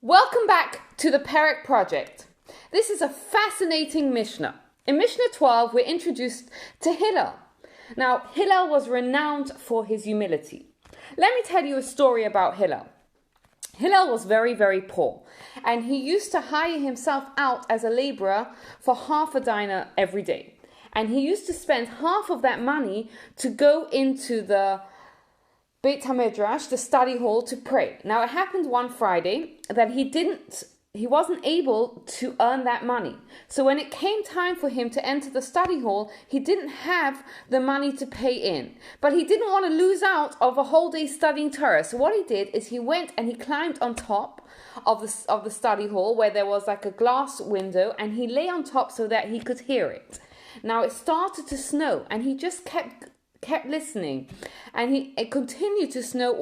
Welcome back to the Perek Project. This is a fascinating Mishnah. In Mishnah 12, we're introduced to Hillel. Now, Hillel was renowned for his humility. Let me tell you a story about Hillel. Hillel was very, very poor, and he used to hire himself out as a laborer for half a dinar every day. And he used to spend half of that money to go into the Beit HaMidrash, the study hall, to pray. Now, it happened one Friday that he wasn't able to earn that money. So when it came time for him to enter the study hall, he didn't have the money to pay in. But he didn't want to lose out of a whole day studying Torah. So what he did is he went and he climbed on top of the study hall where there was like a glass window, and he lay on top so that he could hear it. Now, it started to snow, and he just kept listening, and it continued to snow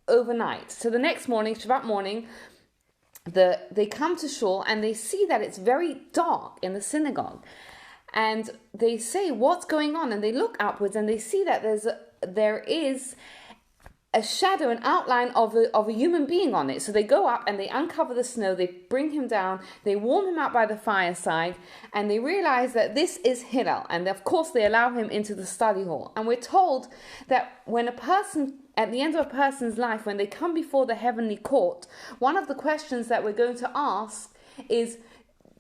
overnight. So the next morning, Shabbat morning, they come to shul and they see that it's very dark in the synagogue, and they say, "What's going on?" And they look upwards and they see that there is a shadow, an outline of a human being on it. So they go up and they uncover the snow, they bring him down, they warm him up by the fireside, and they realize that this is Hillel. And of course they allow him into the study hall. And we're told that when a person, at the end of a person's life, when they come before the heavenly court, one of the questions that we're going to ask is,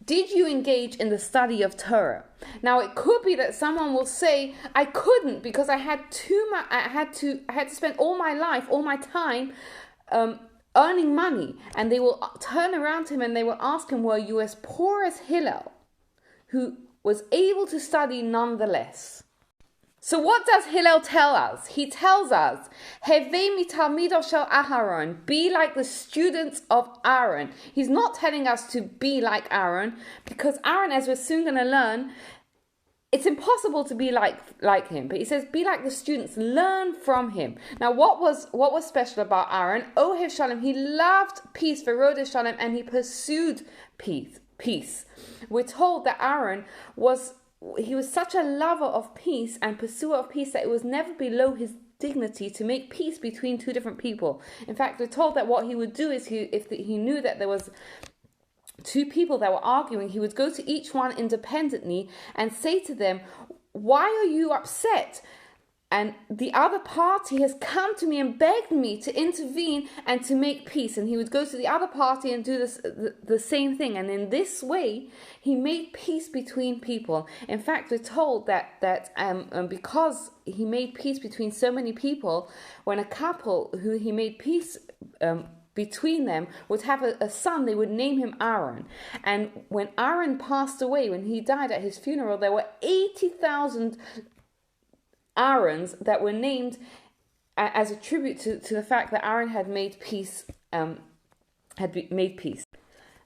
did you engage in the study of Torah? Now, it could be that someone will say, I couldn't because I had too much. I had to spend all my life, all my time, earning money. And they will turn around to him and they will ask him, were you as poor as Hillel, who was able to study nonetheless? So what does Hillel tell us? He tells us, Hevei mitalmido shel Aharon, be like the students of Aaron. He's not telling us to be like Aaron, because Aaron, as we're soon going to learn, it's impossible to be like him. But he says, be like the students, learn from him. Now, what was special about Aaron? Ohev Shalom, he loved peace, Verodeh Shalom, and he pursued peace. We're told that Aaron was such a lover of peace and pursuer of peace that it was never below his dignity to make peace between two different people. In fact, we're told that what he would do is if he knew that there was two people that were arguing, he would go to each one independently and say to them, why are you upset? And the other party has come to me and begged me to intervene and to make peace. And he would go to the other party and do the same thing. And in this way, he made peace between people. In fact, we're told that because he made peace between so many people, when a couple who he made peace between them would have a son, they would name him Aaron. And when Aaron passed away, when he died at his funeral, there were 80,000 Aarons that were named as a tribute to the fact that Aaron had made peace. Made peace.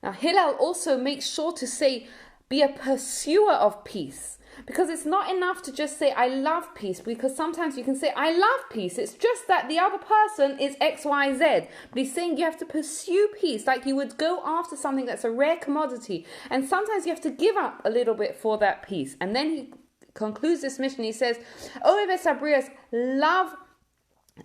Now, Hillel also makes sure to say, be a pursuer of peace. Because it's not enough to just say, I love peace. Because sometimes you can say, I love peace. It's just that the other person is X, Y, Z. But he's saying you have to pursue peace. Like you would go after something that's a rare commodity. And sometimes you have to give up a little bit for that peace. And then he concludes this mission. He says, Ohev Sabrias, love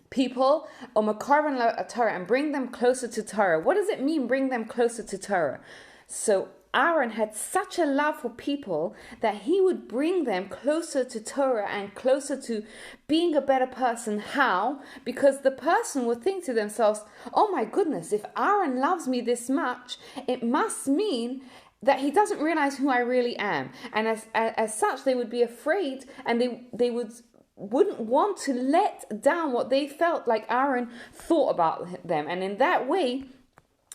people, or Makarvan Torah, and bring them closer to Torah. What does it mean, bring them closer to Torah? So Aaron had such a love for people that he would bring them closer to Torah and closer to being a better person. How? Because the person would think to themselves, oh my goodness, if Aaron loves me this much, it must mean that he doesn't realize who I really am. And as such, they would be afraid, and they wouldn't want to let down what they felt like Aaron thought about them. And in that way,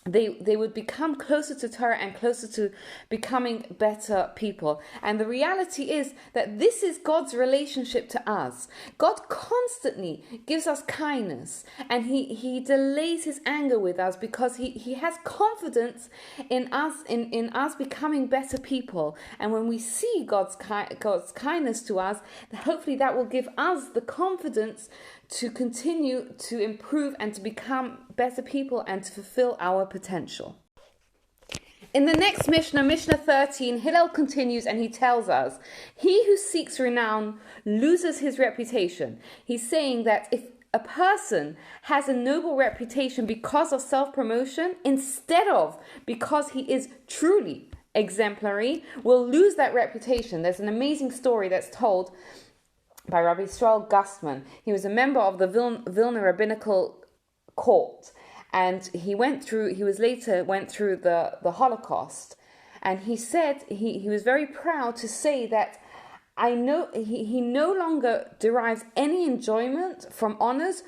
they would become closer to Torah and closer to becoming better people. And the reality is that this is God's relationship to us. God constantly gives us kindness, and he delays his anger with us because he has confidence in us, in us becoming better people. And when we see God's kindness to us, hopefully that will give us the confidence to continue to improve and to become better people and to fulfill our potential. In the next Mishnah, Mishnah 13, Hillel continues and he tells us, he who seeks renown loses his reputation. He's saying that if a person has a noble reputation because of self-promotion instead of because he is truly exemplary, will lose that reputation. There's an amazing story that's told by Rabbi Israel Gustman. He was a member of the Vilna Rabbinical Court, and he went through the Holocaust. And he said he was very proud to say that he no longer derives any enjoyment from honors,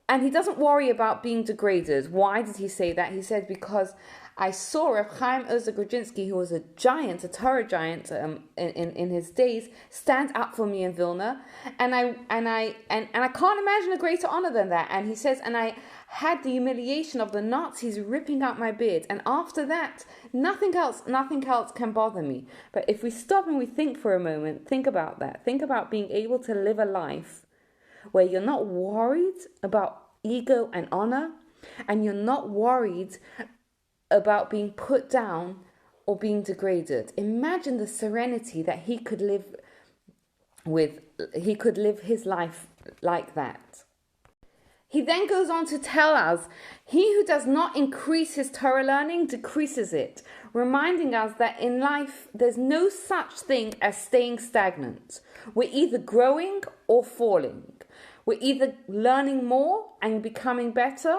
and he doesn't worry about being degraded. Why did he say that? He said, because I saw Reb Chaim Ozer Grodzinski, who was a giant, a Torah giant in his days, stand up for me in Vilna, and I can't imagine a greater honor than that. And he says, and I had the humiliation of the Nazis ripping out my beard, and after that, nothing else can bother me. But if we stop and we think for a moment, think about that. Think about being able to live a life where you're not worried about ego and honor, and you're not worried about being put down or being degraded. Imagine the serenity that he could live with. He could live his life like that. He then goes on to tell us, he who does not increase his Torah learning decreases it, reminding us that in life there's no such thing as staying stagnant. We're either growing or falling. We're either learning more and becoming better,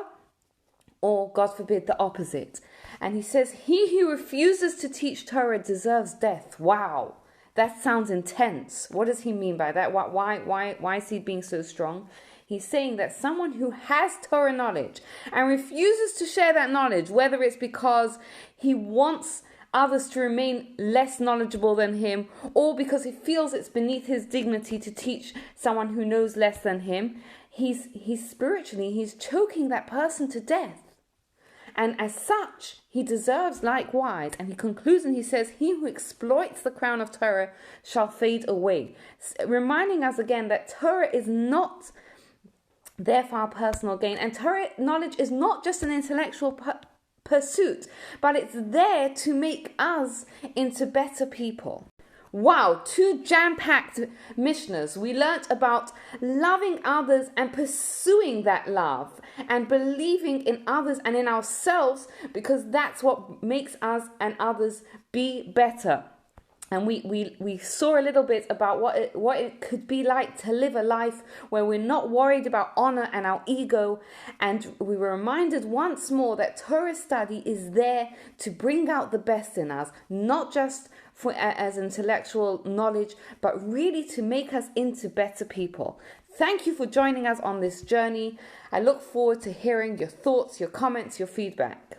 or, God forbid, the opposite. And he says, he who refuses to teach Torah deserves death. Wow, that sounds intense. What does he mean by that? Why is he being so strong? He's saying that someone who has Torah knowledge and refuses to share that knowledge, whether it's because he wants others to remain less knowledgeable than him, or because he feels it's beneath his dignity to teach someone who knows less than him, he's choking that person to death. And as such, he deserves likewise. And he concludes and he says, he who exploits the crown of Torah shall fade away. Reminding us again that Torah is not there for our personal gain. And Torah knowledge is not just an intellectual pursuit, but it's there to make us into better people. Wow, 2 jam-packed Mishnahs. We learnt about loving others and pursuing that love and believing in others and in ourselves, because that's what makes us and others be better. And we saw a little bit about what it could be like to live a life where we're not worried about honor and our ego. And we were reminded once more that Torah study is there to bring out the best in us, not just as intellectual knowledge, but really to make us into better people. Thank you for joining us on this journey. I look forward to hearing your thoughts, your comments, your feedback.